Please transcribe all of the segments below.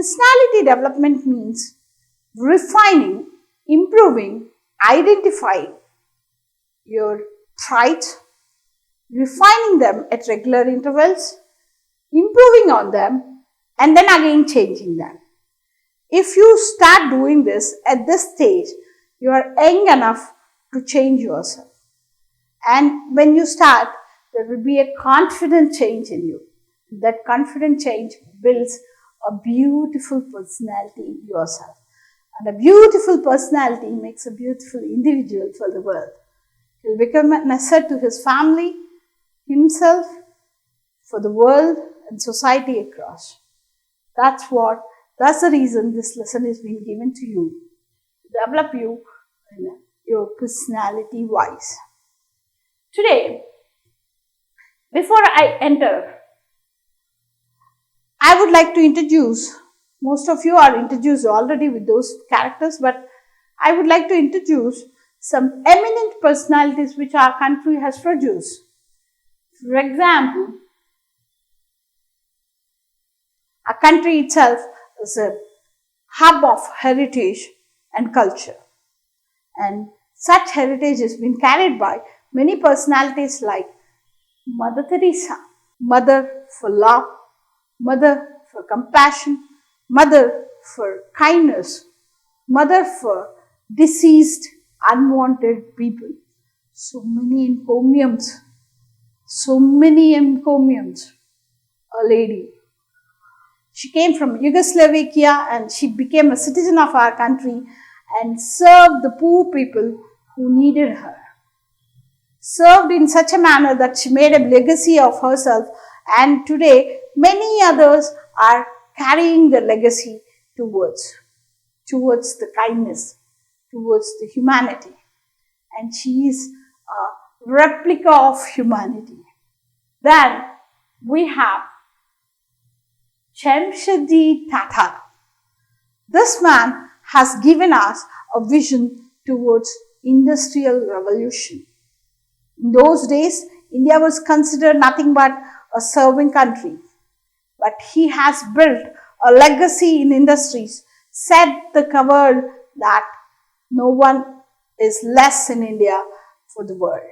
Personality development means refining, improving, identifying your traits, refining them at regular intervals, improving on them, and then again changing them. If you start doing this at this stage, you are young enough to change yourself. And when you start, there will be a confident change in you. That confident change builds a beautiful personality in yourself. And a beautiful personality makes a beautiful individual for the world. He will become an asset to his family, himself, for the world and society across. That's the reason this lesson has been given to you. To develop you in your personality wise. Today, before I enter, I would like to introduce, most of you are introduced already with those characters, but I would like to introduce some eminent personalities which our country has produced. For example, our country itself is a hub of heritage and culture. And such heritage has been carried by many personalities like Mother Teresa, mother for love, mother for compassion, mother for kindness, mother for deceased, unwanted people. So many encomiums. A lady. She came from Yugoslavia and she became a citizen of our country and served the poor people who needed her. Served in such a manner that she made a legacy of herself, and today many others are carrying the legacy towards the kindness, towards the humanity. And she is a replica of humanity. Then we have Jamshedji Tata. This man has given us a vision towards industrial revolution. In those days, India was considered nothing but a serving country. But he has built a legacy in industries, set the world that no one is less in India for the world.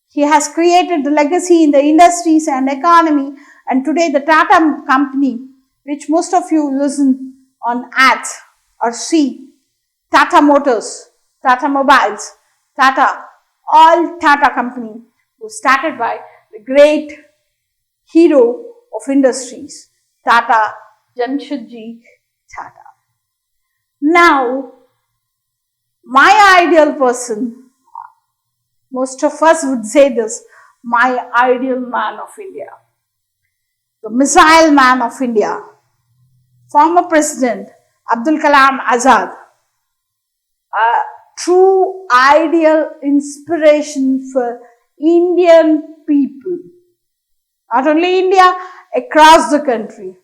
He has created the legacy in the industries and economy, and today the Tata company, which most of you listen on ads or see, Tata Motors, Tata Mobiles, Tata, all Tata company was started by the great hero of industries, Tata, Jamshedji Tata. Now, my ideal person, most of us would say this, my ideal man of India, the missile man of India, former President Abdul Kalam Azad, a true ideal inspiration for Indian people. Not only India, across the country.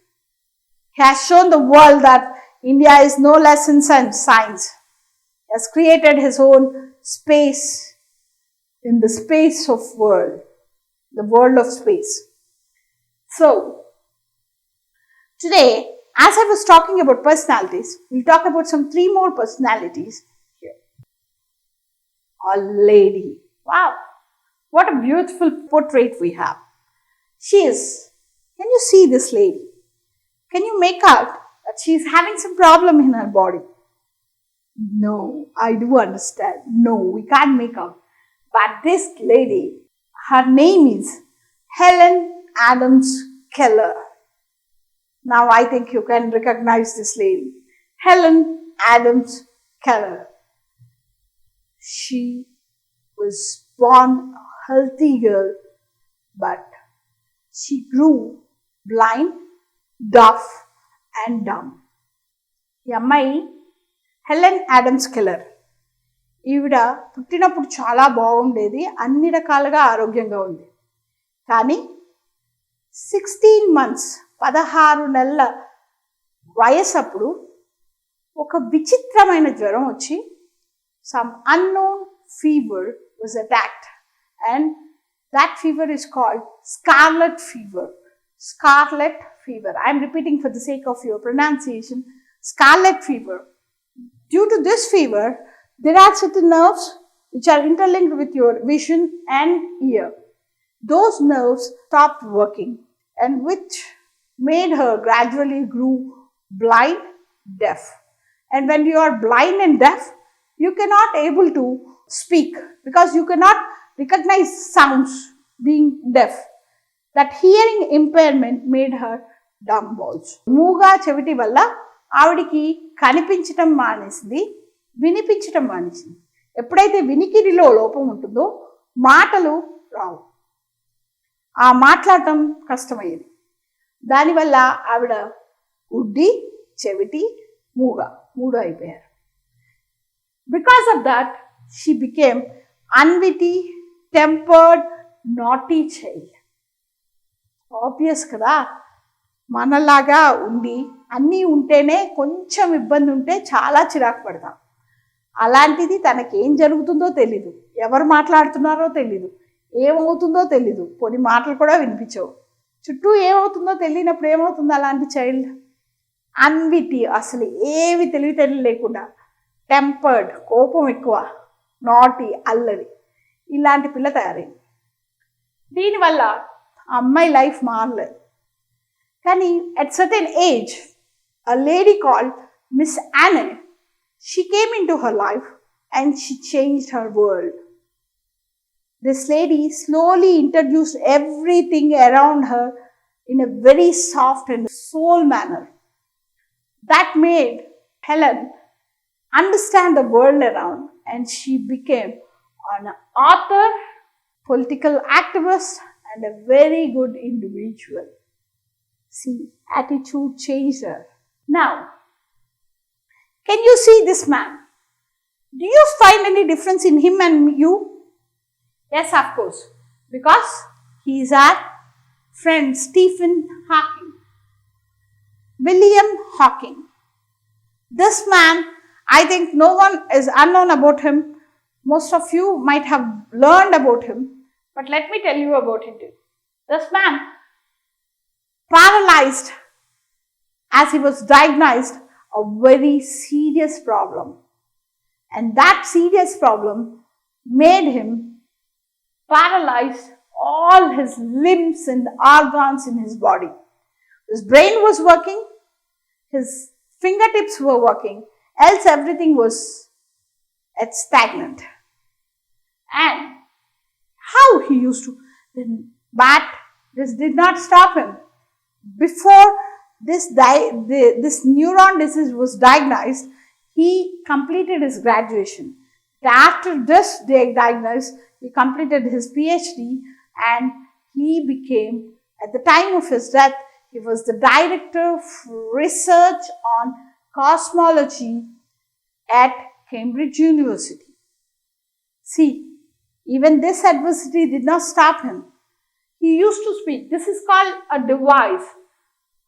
He has shown the world that India is no less in science. He has created his own space in the space of world, the world of space. So, today, as I was talking about personalities, we'll talk about some 3 more personalities here. A lady. Wow, what a beautiful portrait we have. She is, can you see this lady? Can you make out that she is having some problem in her body? No, I do understand. No, we can't make out. But this lady, her name is Helen Adamskeller. Now I think you can recognize this lady. Helen Adamskeller. She was born a healthy girl, but she grew blind, deaf and dumb. ఈ అమ్మాయి Helen ఆడమ్స్కెల్లర్. ఈవిడ పుట్టినప్పుడు చాలా బాగుండేది, అన్ని రకాలుగా ఆరోగ్యంగా ఉంది. కానీ 16 months, 16 నెలల వయసప్పుడు ఒక విచిత్రమైన జ్వరం వచ్చి some unknown fever was attacked, and that fever is called scarlet fever. scarlet fever. I am repeating for the sake of your pronunciation, scarlet fever. Due to this fever, there are certain nerves which are interlinked with your vision and ear. Those nerves stopped working, and which made her gradually grew blind, deaf. And when you are blind and deaf, you cannot able to speak because you cannot recognize sounds being deaf. That hearing impairment made her dumb also. మూగా చెవిటి వల్ల ఆవిడికి కనిపించటం మానేసింది, వినిపించటం మానేసింది. ఎప్పుడైతే వినికిడిలో లోపం ఉంటుందో మాటలు రావు, ఆ మాట్లాడటం కష్టమయ్యేది. దానివల్ల ఆవిడ గుడ్డి, చెవిటి, మూడు అయిపోయారు. Because of that, she became unwitty, tempered, naughty child. Obvious కదా, మనలాగా ఉండి అన్నీ ఉంటేనే కొంచెం ఇబ్బంది ఉంటే చాలా చిరాకు పడతాం. అలాంటిది తనకేం జరుగుతుందో తెలీదు, ఎవరు మాట్లాడుతున్నారో తెలీదు, ఏమవుతుందో తెలీదు, కొన్ని మాటలు కూడా వినిపించవు. చుట్టూ ఏమవుతుందో తెలియనప్పుడు ఏమవుతుందో అలాంటి చైల్డ్? అన్విటి, అసలు ఏవి తెలివితేటలు లేకుండా, టెంపర్డ్, కోపం ఎక్కువ, నాటీ, అల్లరి, ఇలాంటి పిల్ల తయారైంది. దీనివల్ల అమ్మాయి లైఫ్ మారలేదు. కానీ at certain age a lady called Miss Anne, she came into her life and she changed her world. This lady slowly introduced everything around her in a very soft and soul manner. That made Helen understand the world around, and she became an author, political activist, and a very good individual. See, attitude changed her. Now, can you see this man? Do you find any difference in him and you? Yes, of course, because he is our friend Stephen Hawking, William Hawking. This man, I think no one is unknown about him. Most of you might have learned about him, but let me tell you about him too. This man paralyzed as he was diagnosed a very serious problem, and that serious problem made him paralyze all his limbs and organs in his body. His brain was working, his fingertips were working, else everything was stagnant. And how he used to, but this did not stop him. Before this neuron disease was diagnosed, he completed his graduation. After this diagnosis, he completed his PhD, and he became, at the time of his death, he was the director of research on cosmology at Cambridge University. See, even this adversity did not stop him. He used to speak. This is called a device,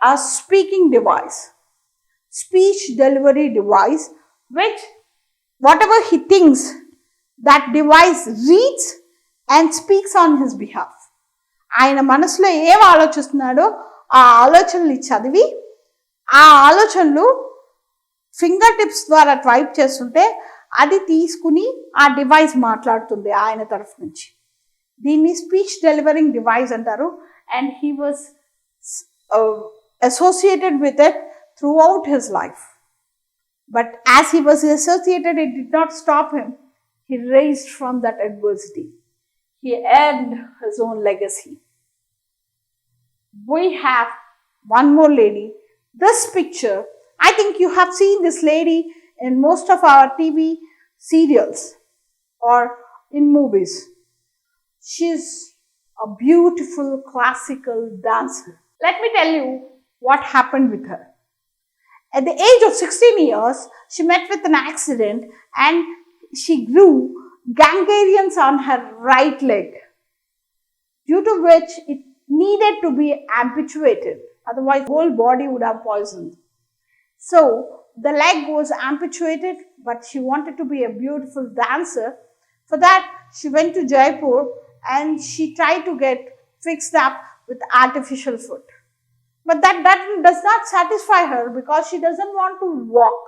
a speaking device, speech delivery device, which whatever he thinks, that device reads and speaks on his behalf. ఆయన మనసులో ఏం ఆలోచిస్తున్నాడో ఆ ఆలోచనలు చదివి ఆ ఆలోచనలు finger tips ద్వారా type చేస్తుంటే అది తీసుకుని ఆ డివైస్ మాట్లాడుతుంది ఆయన తరఫు నుంచి. దీన్ని స్పీచ్ డెలివరింగ్ డివైస్ అంటారు. And he was associated with it throughout his life. But as he was associated, it did not stop him. He raised from that adversity. He earned his own legacy. We have one more lady. This picture, I think you have seen this lady in most of our TV serials or in movies. She's a beautiful classical dancer. Let me tell you what happened with her. At the age of 16 years, she met with an accident and she grew gangrene on her right leg, due to which it needed to be amputated. Otherwise, the whole body would have poisoned. So, the leg was amputated, but she wanted to be a beautiful dancer. For that, she went to Jaipur and she tried to get fixed up with artificial foot. But that does not satisfy her because she doesn't want to walk.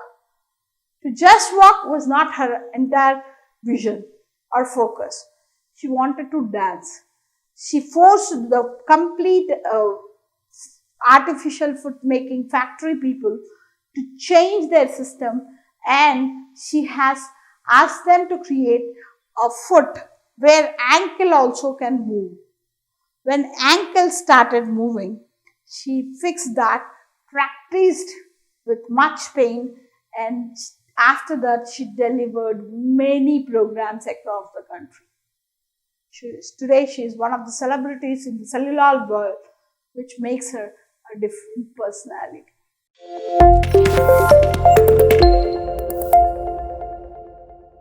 To just walk was not her entire vision or focus. She wanted to dance. She forced the complete artificial foot making factory people to change their system, and she has asked them to create a foot where ankle also can move. When ankle started moving, she fixed that, practiced with much pain, and after that she delivered many programs across the country. Today she is one of the celebrities in the cellular world, which makes her a different personality.